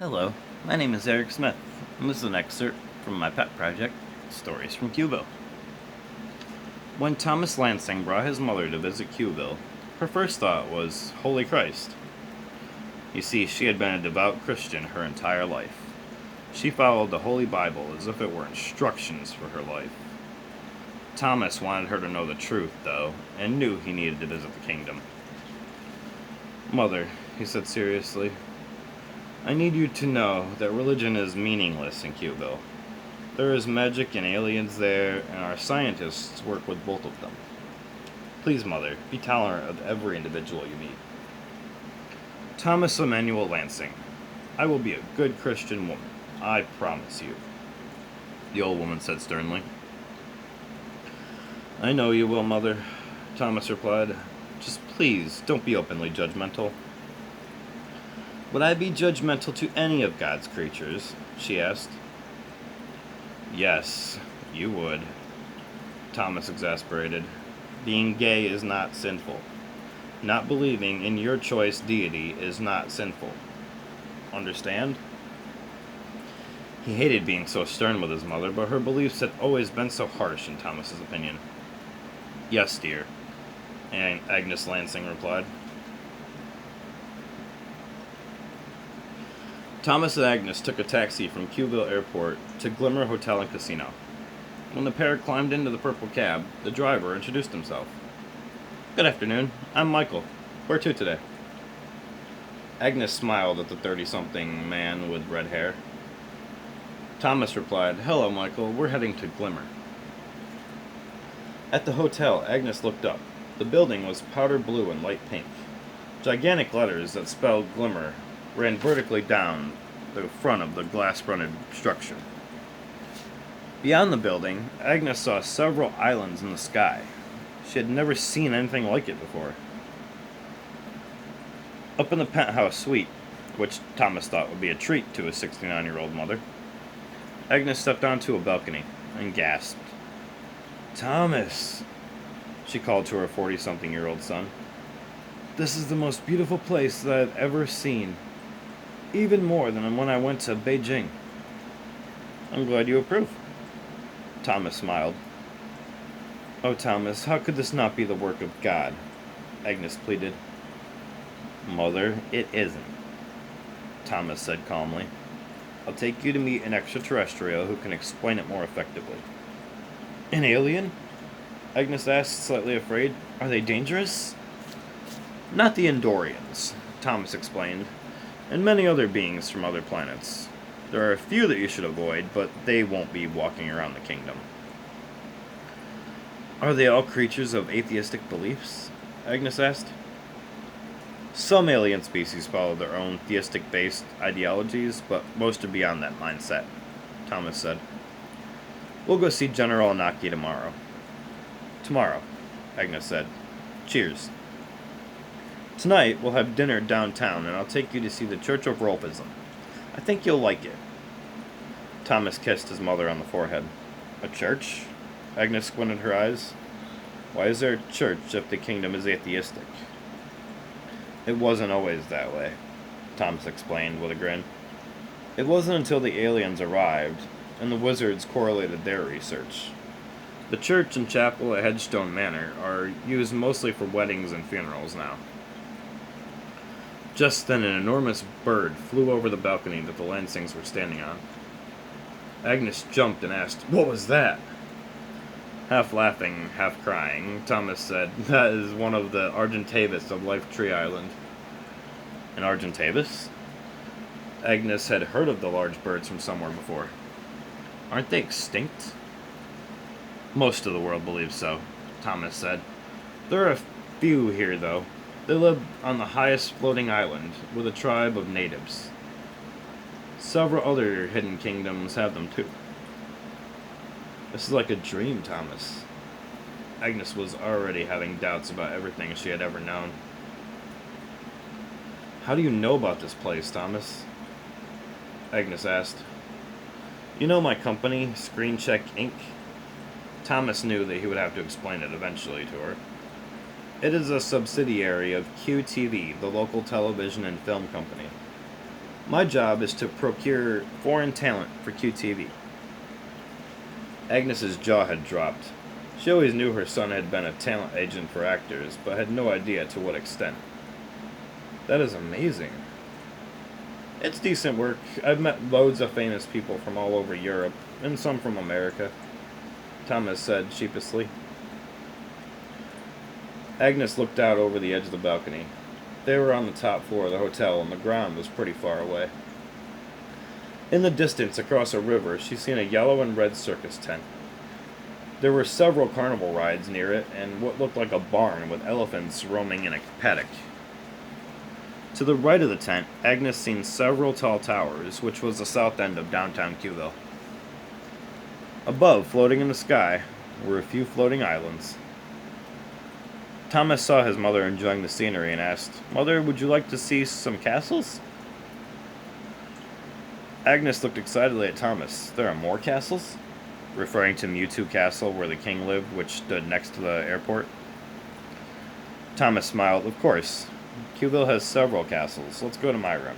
Hello, my name is Eric Smith, and this is an excerpt from my pet project, Stories from Q-Ville. When Thomas Lansing brought his mother to visit Q-Ville, her first thought was, Holy Christ. You see, she had been a devout Christian her entire life. She followed the Holy Bible as if it were instructions for her life. Thomas wanted her to know the truth, though, and knew he needed to visit the kingdom. Mother, he said seriously, I need you to know that religion is meaningless in Q-Ville. There is magic and aliens there, and our scientists work with both of them. Please, Mother, be tolerant of every individual you meet. Thomas Emmanuel Lansing, I will be a good Christian woman. I promise you, the old woman said sternly. I know you will, Mother, Thomas replied. Just please, don't be openly judgmental. Would I be judgmental to any of God's creatures? She asked. Yes, you would, Thomas exasperated. Being gay is not sinful. Not believing in your choice deity is not sinful. Understand? He hated being so stern with his mother, but her beliefs had always been so harsh in Thomas's opinion. Yes, dear, Agnes Lansing replied. Thomas and Agnes took a taxi from Q-Ville Airport to Glimmer Hotel and Casino. When the pair climbed into the purple cab, the driver introduced himself. Good afternoon, I'm Michael. Where to today? Agnes smiled at the 30-something man with red hair. Thomas replied, Hello, Michael, we're heading to Glimmer. At the hotel, Agnes looked up. The building was powder blue and light pink. Gigantic letters that spelled Glimmer ran vertically down the front of the glass-fronted structure. Beyond the building, Agnes saw several islands in the sky. She had never seen anything like it before. Up in the penthouse suite, which Thomas thought would be a treat to his 69-year-old mother, Agnes stepped onto a balcony and gasped. Thomas, she called to her 40-something-year-old son. This is the most beautiful place that I've ever seen. Even more than when I went to Beijing. I'm glad you approve. Thomas smiled. Oh, Thomas, how could this not be the work of God? Agnes pleaded. Mother, it isn't, Thomas said calmly. I'll take you to meet an extraterrestrial who can explain it more effectively. An alien? Agnes asked, slightly afraid. Are they dangerous? Not the Endorians, Thomas explained, and many other beings from other planets. There are a few that you should avoid, but they won't be walking around the kingdom. Are they all creatures of atheistic beliefs? Agnes asked. Some alien species follow their own theistic-based ideologies, but most are beyond that mindset, Thomas said. We'll go see General Anaki tomorrow. Tomorrow, Agnes said. Cheers. Tonight, we'll have dinner downtown, and I'll take you to see the Church of Rolpism. I think you'll like it. Thomas kissed his mother on the forehead. A church? Agnes squinted her eyes. Why is there a church if the kingdom is atheistic? It wasn't always that way, Thomas explained with a grin. It wasn't until the aliens arrived, and the wizards correlated their research. The church and chapel at Headstone Manor are used mostly for weddings and funerals now. Just then an enormous bird flew over the balcony that the Lansings were standing on. Agnes jumped and asked, What was that? Half laughing, half crying, Thomas said, That is one of the Argentavis of Life Tree Island. An Argentavis? Agnes had heard of the large birds from somewhere before. Aren't they extinct? Most of the world believes so, Thomas said. There are a few here, though. They live on the highest floating island with a tribe of natives. Several other hidden kingdoms have them too. This is like a dream, Thomas. Agnes was already having doubts about everything she had ever known. How do you know about this place, Thomas? Agnes asked. You know my company, Screen Check Inc.? Thomas knew that he would have to explain it eventually to her. It is a subsidiary of QTV, the local television and film company. My job is to procure foreign talent for QTV. Agnes's jaw had dropped. She always knew her son had been a talent agent for actors, but had no idea to what extent. That is amazing. It's decent work. I've met loads of famous people from all over Europe, and some from America, Thomas said sheepishly. Agnes looked out over the edge of the balcony. They were on the top floor of the hotel, and the ground was pretty far away. In the distance, across a river, she seen a yellow and red circus tent. There were several carnival rides near it, and what looked like a barn with elephants roaming in a paddock. To the right of the tent, Agnes seen several tall towers, which was the south end of downtown Q-Ville. Above, floating in the sky, were a few floating islands. Thomas saw his mother enjoying the scenery and asked, "Mother, would you like to see some castles?" Agnes looked excitedly at Thomas. "There are more castles?" Referring to Mewtwo Castle, where the king lived, which stood next to the airport. Thomas smiled. "Of course. Q-Ville has several castles. Let's go to my room."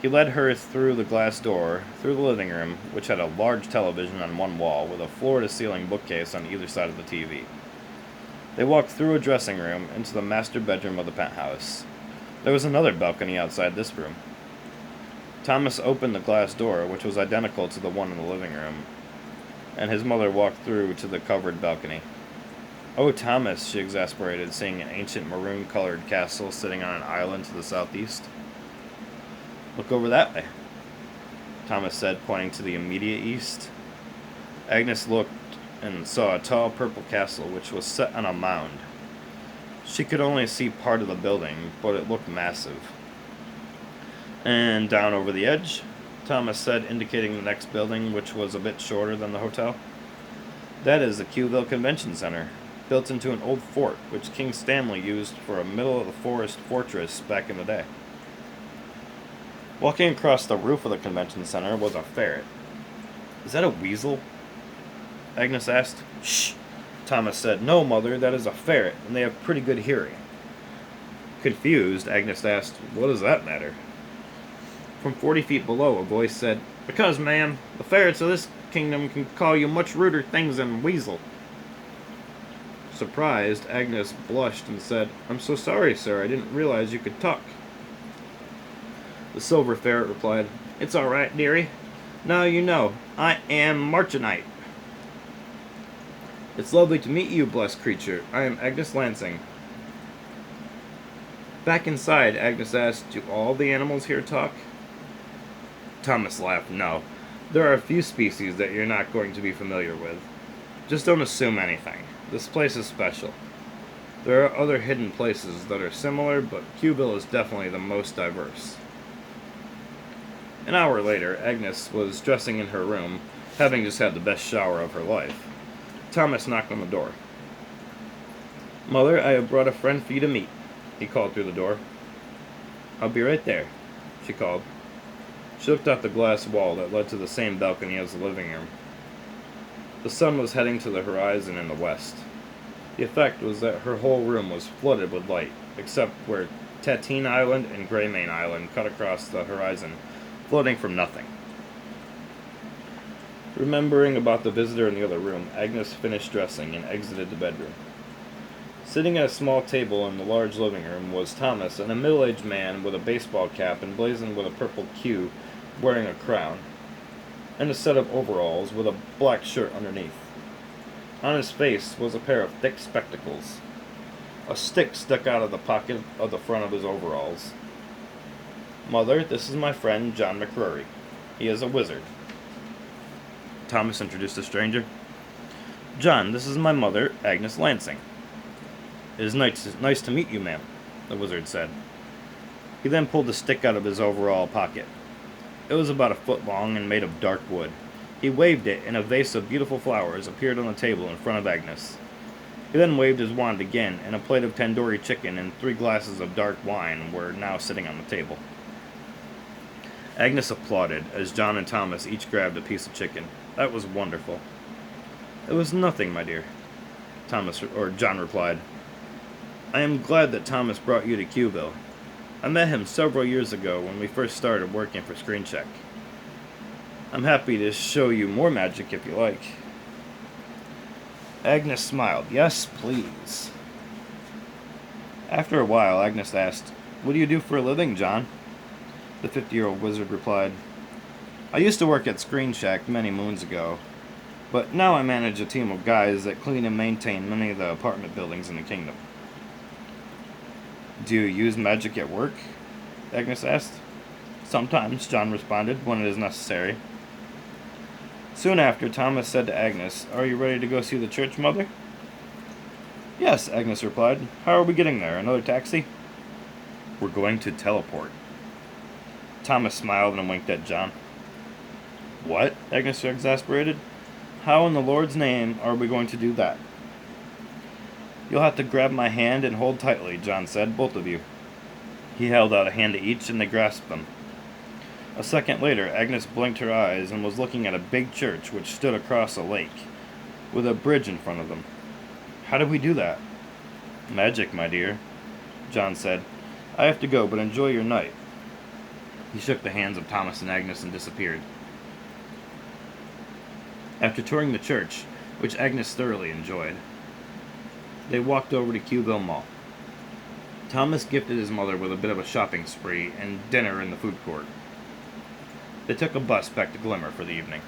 He led her through the glass door, through the living room, which had a large television on one wall, with a floor-to-ceiling bookcase on either side of the TV. They walked through a dressing room, into the master bedroom of the penthouse. There was another balcony outside this room. Thomas opened the glass door, which was identical to the one in the living room, and his mother walked through to the covered balcony. "Oh, Thomas," she exasperated, seeing an ancient maroon-colored castle sitting on an island to the southeast. "Look over that way," Thomas said, pointing to the immediate east. Agnes looked and saw a tall purple castle which was set on a mound. She could only see part of the building, but it looked massive. "And down over the edge," Thomas said, indicating the next building, which was a bit shorter than the hotel. "That is the Q-Ville Convention Center, built into an old fort which King Stanley used for a middle-of-the-forest fortress back in the day." Walking across the roof of the convention center was a ferret. "Is that a weasel?" Agnes asked. "Shh," Thomas said. "No, Mother, that is a ferret, and they have pretty good hearing." Confused, Agnes asked, "What does that matter?" From 40 feet below, a voice said, "Because, ma'am, the ferrets of this kingdom can call you much ruder things than weasel." Surprised, Agnes blushed and said, "I'm so sorry, sir, I didn't realize you could talk." The silver ferret replied, "It's all right, dearie. Now you know, I am Marchanite." "It's lovely to meet you, blessed creature. I am Agnes Lansing." Back inside, Agnes asked, "Do all the animals here talk?" Thomas laughed. "No. There are a few species that you're not going to be familiar with. Just don't assume anything. This place is special. There are other hidden places that are similar, but Q-Ville is definitely the most diverse." An hour later, Agnes was dressing in her room, having just had the best shower of her life. Thomas knocked on the door. "Mother, I have brought a friend for you to meet," he called through the door. "I'll be right there," she called. She looked out the glass wall that led to the same balcony as the living room. The sun was heading to the horizon in the west. The effect was that her whole room was flooded with light, except where Tatine Island and Greymane Island cut across the horizon, floating from nothing. Remembering about the visitor in the other room, Agnes finished dressing and exited the bedroom. Sitting at a small table in the large living room was Thomas and a middle-aged man with a baseball cap emblazoned with a purple Q, wearing a crown, and a set of overalls with a black shirt underneath. On his face was a pair of thick spectacles. A stick stuck out of the pocket of the front of his overalls. "Mother, this is my friend John McCrory. He is a wizard." Thomas introduced the stranger. "John, this is my mother, Agnes Lansing." "It is nice to meet you, ma'am," the wizard said. He then pulled the stick out of his overall pocket. It was about a foot long and made of dark wood. He waved it, and a vase of beautiful flowers appeared on the table in front of Agnes. He then waved his wand again, and a plate of tandoori chicken and 3 glasses of dark wine were now sitting on the table. Agnes applauded as John and Thomas each grabbed a piece of chicken. That was wonderful. "It was nothing, my dear," John replied. "I am glad that Thomas brought you to Q-Ville. I met him several years ago when we first started working for Screen Check. I'm happy to show you more magic if you like. Agnes smiled. Yes, please. After a while, Agnes asked, What do you do for a living, John? The 50-year-old wizard replied, I used to work at Screen Shack many moons ago, but now I manage a team of guys that clean and maintain many of the apartment buildings in the kingdom. Do you use magic at work? Agnes asked. Sometimes, John responded, when it is necessary. Soon after, Thomas said to Agnes, Are you ready to go see the church, Mother? Yes, Agnes replied. How are we getting there? Another taxi? We're going to teleport. Thomas smiled and winked at John. What? Agnes exasperated. How in the Lord's name are we going to do that? You'll have to grab my hand and hold tightly, John said, both of you. He held out a hand to each and they grasped them. A second later, Agnes blinked her eyes and was looking at a big church which stood across a lake, with a bridge in front of them. How did we do that? Magic, my dear, John said. I have to go, but enjoy your night. He shook the hands of Thomas and Agnes and disappeared. After touring the church, which Agnes thoroughly enjoyed, they walked over to Q-Ville Mall. Thomas gifted his mother with a bit of a shopping spree and dinner in the food court. They took a bus back to Glimmer for the evening.